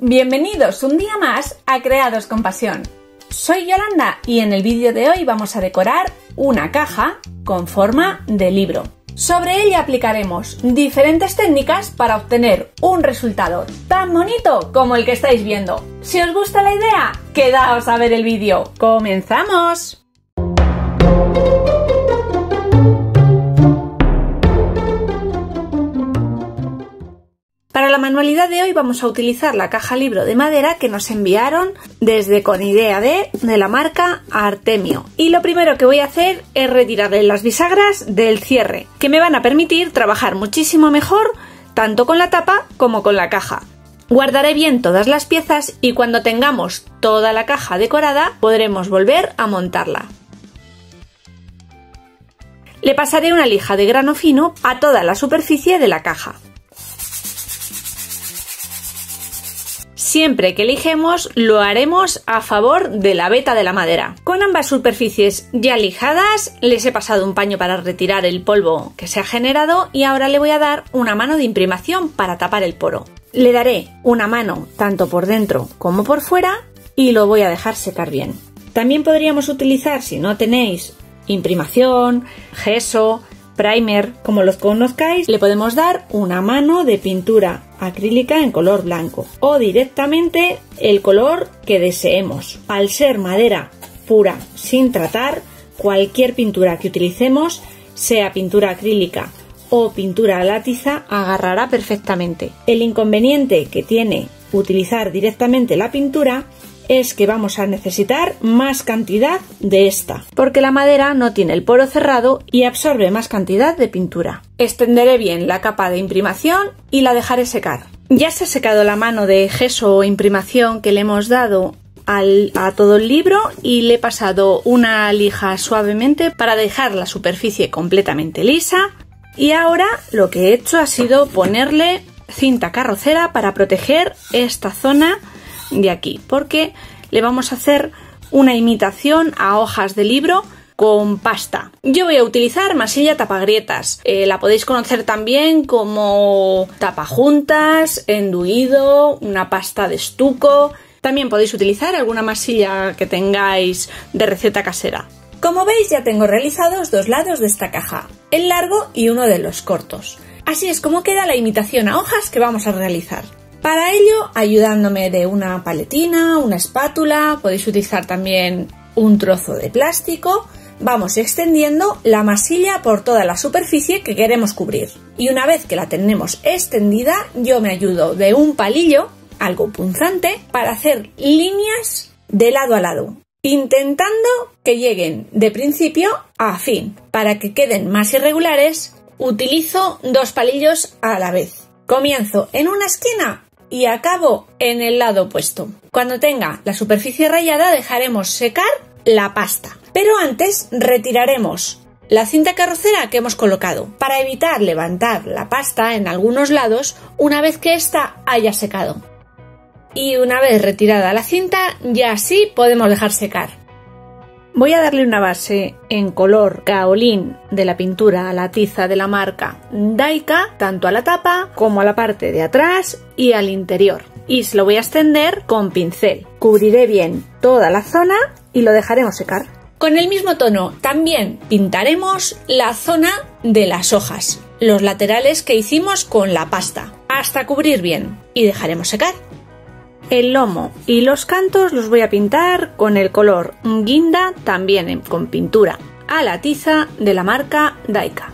Bienvenidos un día más a Creados con Pasión. Soy Yolanda y en el vídeo de hoy vamos a decorar una caja con forma de libro. Sobre ella aplicaremos diferentes técnicas para obtener un resultado tan bonito como el que estáis viendo. Si os gusta la idea, quedaos a ver el vídeo. ¡Comenzamos! Para la manualidad de hoy vamos a utilizar la caja libro de madera que nos enviaron desde Con Idea de la marca Artemio. Y lo primero que voy a hacer es retirarle las bisagras del cierre, que me van a permitir trabajar muchísimo mejor tanto con la tapa como con la caja. Guardaré bien todas las piezas y cuando tengamos toda la caja decorada podremos volver a montarla. Le pasaré una lija de grano fino a toda la superficie de la caja. Siempre que lijemos lo haremos a favor de la veta de la madera. Con ambas superficies ya lijadas les he pasado un paño para retirar el polvo que se ha generado y ahora le voy a dar una mano de imprimación para tapar el poro. Le daré una mano tanto por dentro como por fuera y lo voy a dejar secar bien. También podríamos utilizar, si no tenéis imprimación, gesso, primer, como los conozcáis, le podemos dar una mano de pintura acrílica en color blanco o directamente el color que deseemos. Al ser madera pura sin tratar, cualquier pintura que utilicemos, sea pintura acrílica o pintura a la tiza, agarrará perfectamente. El inconveniente que tiene utilizar directamente la pintura es que vamos a necesitar más cantidad de esta, porque la madera no tiene el poro cerrado y absorbe más cantidad de pintura. Extenderé bien la capa de imprimación y la dejaré secar. Ya se ha secado la mano de gesso o imprimación que le hemos dado a todo el libro y le he pasado una lija suavemente para dejar la superficie completamente lisa. Y ahora lo que he hecho ha sido ponerle cinta carrocera para proteger esta zona de aquí, porque le vamos a hacer una imitación a hojas de libro con pasta. Yo voy a utilizar masilla tapagrietas, la podéis conocer también como tapajuntas, enduido, una pasta de estuco. También podéis utilizar alguna masilla que tengáis de receta casera. Como veis, ya tengo realizados dos lados de esta caja, el largo y uno de los cortos. Así es como queda la imitación a hojas que vamos a realizar. Para ello, ayudándome de una paletina, una espátula, podéis utilizar también un trozo de plástico, vamos extendiendo la masilla por toda la superficie que queremos cubrir. Y una vez que la tenemos extendida, yo me ayudo de un palillo, algo punzante, para hacer líneas de lado a lado, intentando que lleguen de principio a fin. Para que queden más irregulares, utilizo dos palillos a la vez. Comienzo en una esquina y acabo en el lado opuesto. Cuando tenga la superficie rayada dejaremos secar la pasta, pero antes retiraremos la cinta carrocera que hemos colocado para evitar levantar la pasta en algunos lados una vez que ésta haya secado. Y una vez retirada la cinta ya sí podemos dejar secar. Voy a darle una base en color kaolín de la pintura a la tiza de la marca Daika, tanto a la tapa como a la parte de atrás y al interior. Y se lo voy a extender con pincel. Cubriré bien toda la zona y lo dejaremos secar. Con el mismo tono también pintaremos la zona de las hojas, los laterales que hicimos con la pasta, hasta cubrir bien y dejaremos secar. El lomo y los cantos los voy a pintar con el color guinda, también con pintura a la tiza de la marca Daika.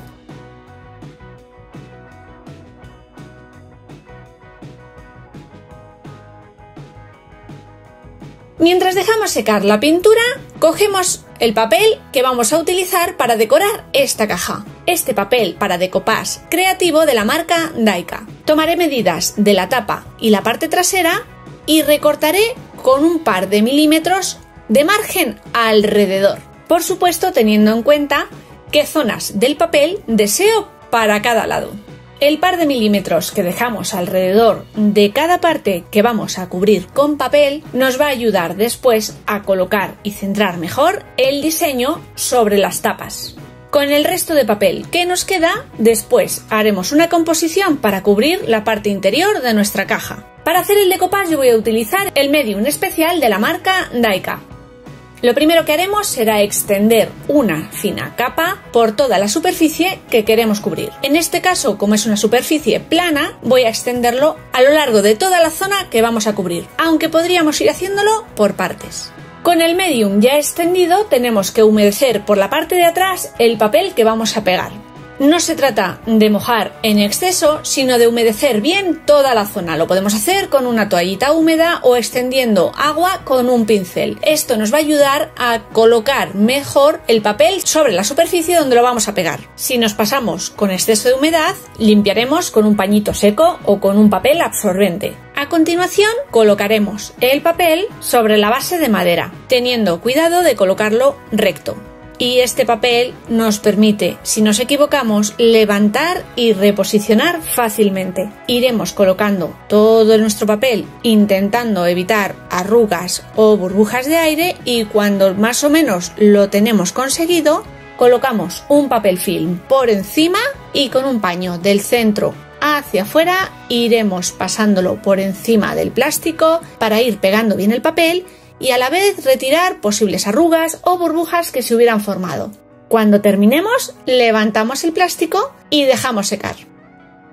Mientras dejamos secar la pintura, cogemos el papel que vamos a utilizar para decorar esta caja. Este papel para decoupage creativo de la marca Daika. Tomaré medidas de la tapa y la parte trasera y recortaré con un par de milímetros de margen alrededor. Por supuesto, teniendo en cuenta qué zonas del papel deseo para cada lado. El par de milímetros que dejamos alrededor de cada parte que vamos a cubrir con papel nos va a ayudar después a colocar y centrar mejor el diseño sobre las tapas. Con el resto de papel que nos queda, después haremos una composición para cubrir la parte interior de nuestra caja. Para hacer el decoupage yo voy a utilizar el medium especial de la marca Daika. Lo primero que haremos será extender una fina capa por toda la superficie que queremos cubrir. En este caso, como es una superficie plana, voy a extenderlo a lo largo de toda la zona que vamos a cubrir, aunque podríamos ir haciéndolo por partes. Con el medium ya extendido tenemos que humedecer por la parte de atrás el papel que vamos a pegar. No se trata de mojar en exceso, sino de humedecer bien toda la zona. Lo podemos hacer con una toallita húmeda o extendiendo agua con un pincel. Esto nos va a ayudar a colocar mejor el papel sobre la superficie donde lo vamos a pegar. Si nos pasamos con exceso de humedad, limpiaremos con un pañito seco o con un papel absorbente. A continuación, colocaremos el papel sobre la base de madera, teniendo cuidado de colocarlo recto. Y este papel nos permite, si nos equivocamos, levantar y reposicionar fácilmente. Iremos colocando todo nuestro papel intentando evitar arrugas o burbujas de aire y cuando más o menos lo tenemos conseguido, colocamos un papel film por encima y con un paño del centro hacia afuera iremos pasándolo por encima del plástico para ir pegando bien el papel y a la vez retirar posibles arrugas o burbujas que se hubieran formado. Cuando terminemos, levantamos el plástico y dejamos secar.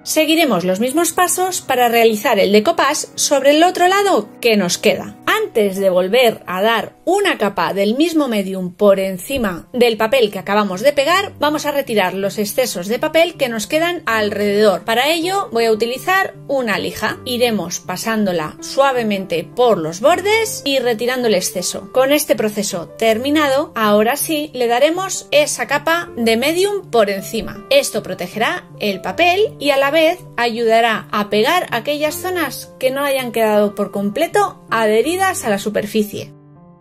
Seguiremos los mismos pasos para realizar el decoupage sobre el otro lado que nos queda. Antes de volver a dar una capa del mismo medium por encima del papel que acabamos de pegar, vamos a retirar los excesos de papel que nos quedan alrededor. Para ello voy a utilizar una lija. Iremos pasándola suavemente por los bordes y retirando el exceso. Con este proceso terminado, ahora sí le daremos esa capa de medium por encima. Esto protegerá el papel y a la vez ayudará a pegar aquellas zonas que no hayan quedado por completo adheridas a la superficie.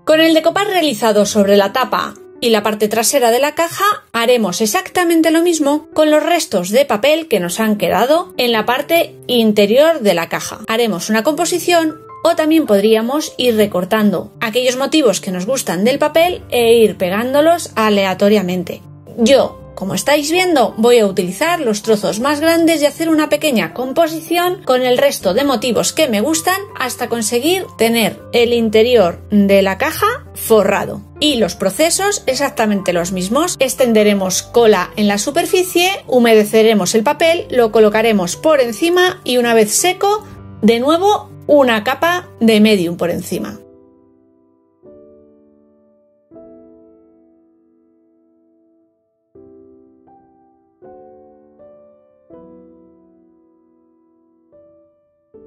Con el decoupage realizado sobre la tapa y la parte trasera de la caja, haremos exactamente lo mismo con los restos de papel que nos han quedado en la parte interior de la caja. Haremos una composición o también podríamos ir recortando aquellos motivos que nos gustan del papel e ir pegándolos aleatoriamente. Yo, como estáis viendo, voy a utilizar los trozos más grandes y hacer una pequeña composición con el resto de motivos que me gustan hasta conseguir tener el interior de la caja forrado. Y los procesos exactamente los mismos. Extenderemos cola en la superficie, humedeceremos el papel, lo colocaremos por encima y una vez seco, de nuevo una capa de medium por encima.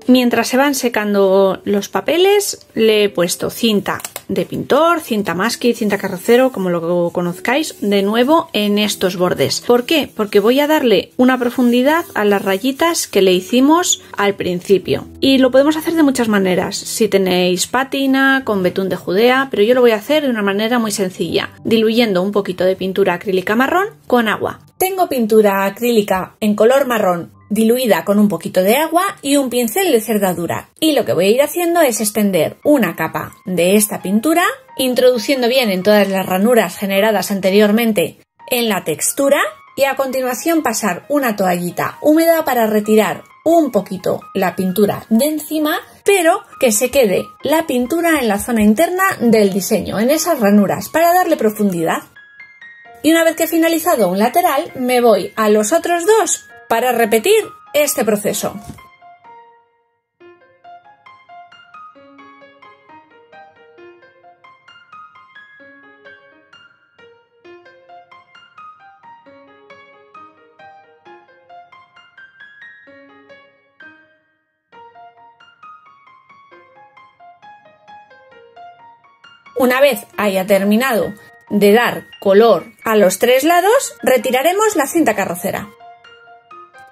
Mientras se van secando los papeles, le he puesto cinta de pintor, cinta masking, cinta carrocero, como lo conozcáis, de nuevo en estos bordes. ¿Por qué? Porque voy a darle una profundidad a las rayitas que le hicimos al principio. Y lo podemos hacer de muchas maneras. Si tenéis pátina, con betún de Judea, pero yo lo voy a hacer de una manera muy sencilla, diluyendo un poquito de pintura acrílica marrón con agua. Tengo pintura acrílica en color marrón diluida con un poquito de agua y un pincel de cerdadura. Y lo que voy a ir haciendo es extender una capa de esta pintura, introduciendo bien en todas las ranuras generadas anteriormente en la textura y a continuación pasar una toallita húmeda para retirar un poquito la pintura de encima, pero que se quede la pintura en la zona interna del diseño, en esas ranuras, para darle profundidad. Y una vez que he finalizado un lateral, me voy a los otros dos para repetir este proceso. Una vez haya terminado de dar color a los tres lados, retiraremos la cinta carrocera.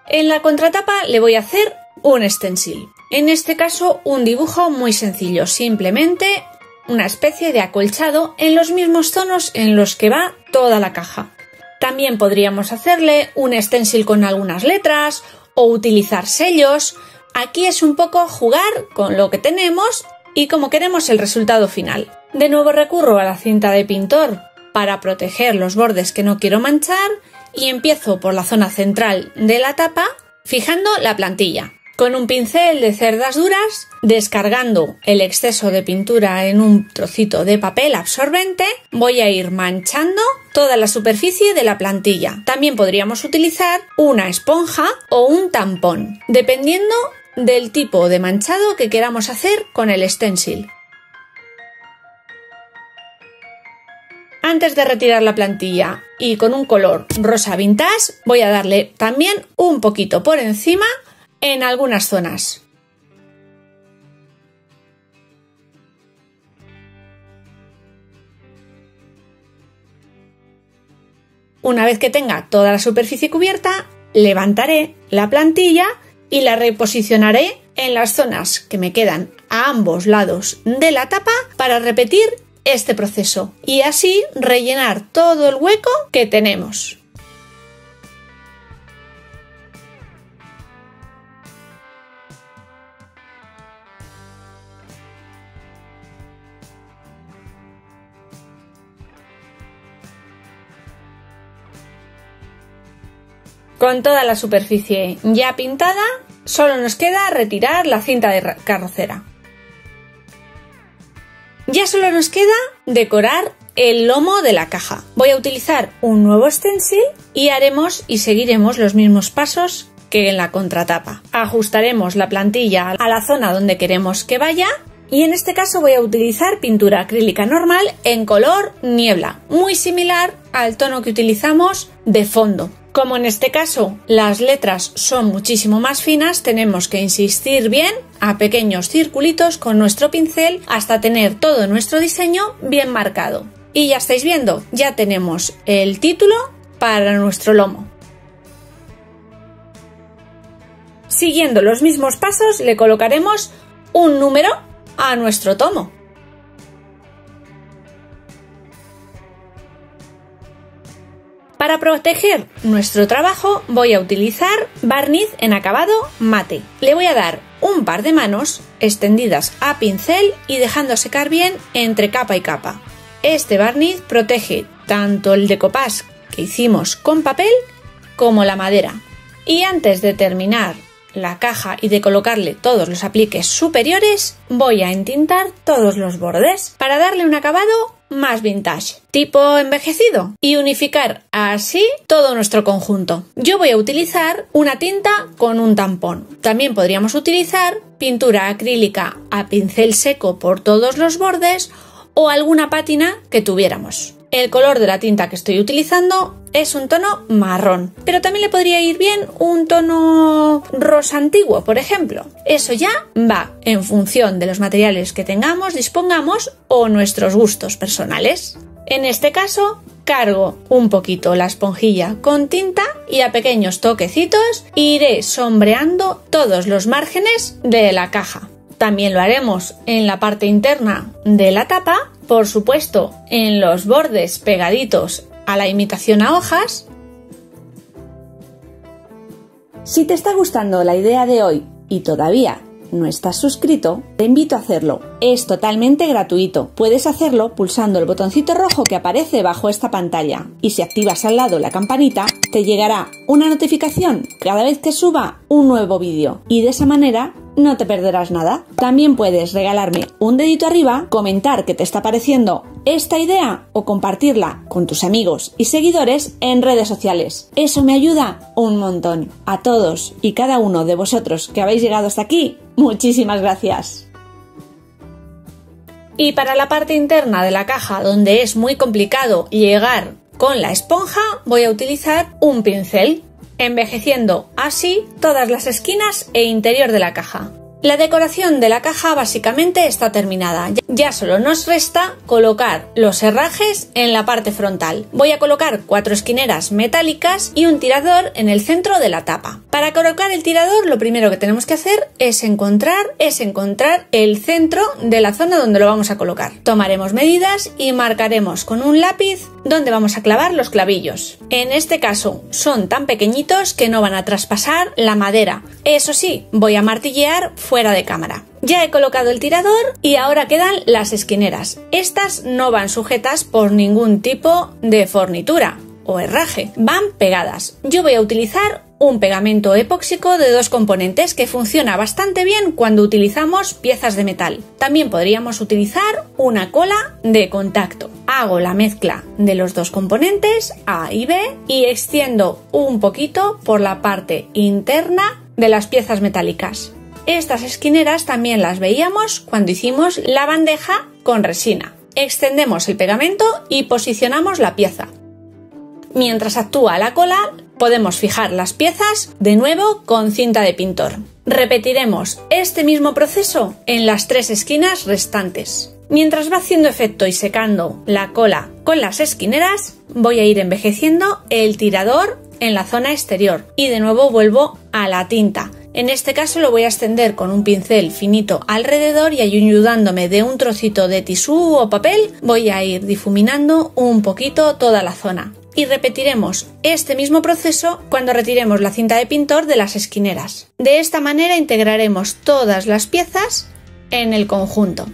En la contratapa le voy a hacer un stencil. En este caso, un dibujo muy sencillo, simplemente una especie de acolchado en los mismos tonos en los que va toda la caja. También podríamos hacerle un stencil con algunas letras o utilizar sellos. Aquí es un poco jugar con lo que tenemos y como queremos el resultado final. De nuevo recurro a la cinta de pintor para proteger los bordes que no quiero manchar y empiezo por la zona central de la tapa fijando la plantilla. Con un pincel de cerdas duras, descargando el exceso de pintura en un trocito de papel absorbente, voy a ir manchando toda la superficie de la plantilla. También podríamos utilizar una esponja o un tampón, dependiendo del tipo de manchado que queramos hacer con el stencil. Antes de retirar la plantilla y con un color rosa vintage, voy a darle también un poquito por encima en algunas zonas. Una vez que tenga toda la superficie cubierta, levantaré la plantilla y la reposicionaré en las zonas que me quedan a ambos lados de la tapa para repetir este proceso y así rellenar todo el hueco que tenemos. Con toda la superficie ya pintada, solo nos queda retirar la cinta de carrocera. Ya solo nos queda decorar el lomo de la caja. Voy a utilizar un nuevo stencil y haremos y seguiremos los mismos pasos que en la contratapa. Ajustaremos la plantilla a la zona donde queremos que vaya y en este caso voy a utilizar pintura acrílica normal en color niebla, muy similar al tono que utilizamos de fondo. Como en este caso las letras son muchísimo más finas, tenemos que insistir bien a pequeños circulitos con nuestro pincel hasta tener todo nuestro diseño bien marcado. Y ya estáis viendo, ya tenemos el título para nuestro lomo. Siguiendo los mismos pasos le colocaremos un número a nuestro tomo. Para proteger nuestro trabajo voy a utilizar barniz en acabado mate. Le voy a dar un par de manos extendidas a pincel y dejando secar bien entre capa y capa. Este barniz protege tanto el decoupage que hicimos con papel como la madera. Y antes de terminar la caja y de colocarle todos los apliques superiores, voy a entintar todos los bordes para darle un acabado más vintage, tipo envejecido, y unificar así todo nuestro conjunto. Yo voy a utilizar una tinta con un tampón. También podríamos utilizar pintura acrílica a pincel seco por todos los bordes o alguna pátina que tuviéramos. El color de la tinta que estoy utilizando es un tono marrón, pero también le podría ir bien un tono rosa antiguo, por ejemplo. Eso ya va en función de los materiales que tengamos, dispongamos o nuestros gustos personales. En este caso, cargo un poquito la esponjilla con tinta y a pequeños toquecitos iré sombreando todos los márgenes de la caja. También lo haremos en la parte interna de la tapa, por supuesto en los bordes pegaditos a la imitación a hojas. Si te está gustando la idea de hoy y todavía no estás suscrito, te invito a hacerlo. Es totalmente gratuito. Puedes hacerlo pulsando el botoncito rojo que aparece bajo esta pantalla y si activas al lado la campanita te llegará una notificación cada vez que suba un nuevo vídeo y de esa manera no te perderás nada. También puedes regalarme un dedito arriba, comentar qué te está pareciendo esta idea o compartirla con tus amigos y seguidores en redes sociales. Eso me ayuda un montón. A todos y cada uno de vosotros que habéis llegado hasta aquí, muchísimas gracias. Y para la parte interna de la caja, donde es muy complicado llegar con la esponja, voy a utilizar un pincel, envejeciendo así todas las esquinas e interior de la caja. La decoración de la caja básicamente está terminada. Ya solo nos resta colocar los herrajes en la parte frontal. Voy a colocar 4 esquineras metálicas y un tirador en el centro de la tapa. Para colocar el tirador lo primero que tenemos que hacer es encontrar el centro de la zona donde lo vamos a colocar. Tomaremos medidas y marcaremos con un lápiz donde vamos a clavar los clavillos. En este caso son tan pequeñitos que no van a traspasar la madera. Eso sí, voy a martillear fuera de cámara. Ya he colocado el tirador y ahora quedan las esquineras. Estas no van sujetas por ningún tipo de fornitura o herraje, van pegadas. Yo voy a utilizar un pegamento epóxico de 2 componentes que funciona bastante bien cuando utilizamos piezas de metal. También podríamos utilizar una cola de contacto. Hago la mezcla de los 2 componentes A y B y extiendo un poquito por la parte interna de las piezas metálicas. Estas esquineras también las veíamos cuando hicimos la bandeja con resina. Extendemos el pegamento y posicionamos la pieza. Mientras actúa la cola, podemos fijar las piezas de nuevo con cinta de pintor. Repetiremos este mismo proceso en las 3 esquinas restantes. Mientras va haciendo efecto y secando la cola con las esquineras, voy a ir envejeciendo el tirador en la zona exterior y de nuevo vuelvo a la tinta. En este caso lo voy a extender con un pincel finito alrededor y ayudándome de un trocito de tisú o papel voy a ir difuminando un poquito toda la zona. Y repetiremos este mismo proceso cuando retiremos la cinta de pintor de las esquineras. De esta manera integraremos todas las piezas en el conjunto.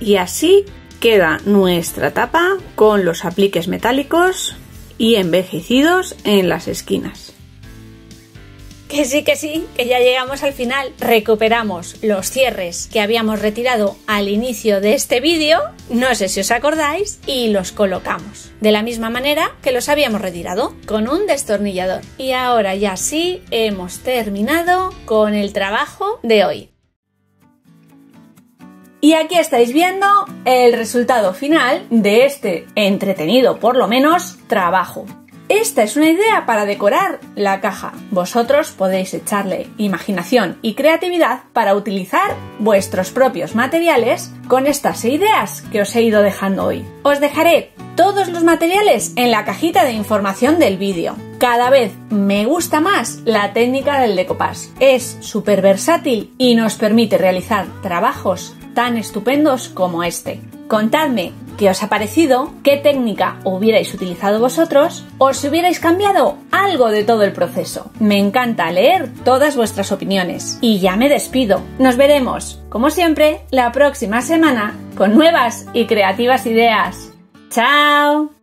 Y así queda nuestra tapa con los apliques metálicos y envejecidos en las esquinas. Que sí, que ya llegamos al final. Recuperamos los cierres que habíamos retirado al inicio de este vídeo, no sé si os acordáis, y los colocamos de la misma manera que los habíamos retirado, con un destornillador. Y ahora ya sí hemos terminado con el trabajo de hoy. Y aquí estáis viendo el resultado final de este entretenido, por lo menos, trabajo. Esta es una idea para decorar la caja. Vosotros podéis echarle imaginación y creatividad para utilizar vuestros propios materiales con estas ideas que os he ido dejando hoy. Os dejaré todos los materiales en la cajita de información del vídeo. Cada vez me gusta más la técnica del decoupage. Es súper versátil y nos permite realizar trabajos tan estupendos como este. Contadme qué os ha parecido, qué técnica hubierais utilizado vosotros o si hubierais cambiado algo de todo el proceso. Me encanta leer todas vuestras opiniones. Y ya me despido. Nos veremos, como siempre, la próxima semana con nuevas y creativas ideas. ¡Chao!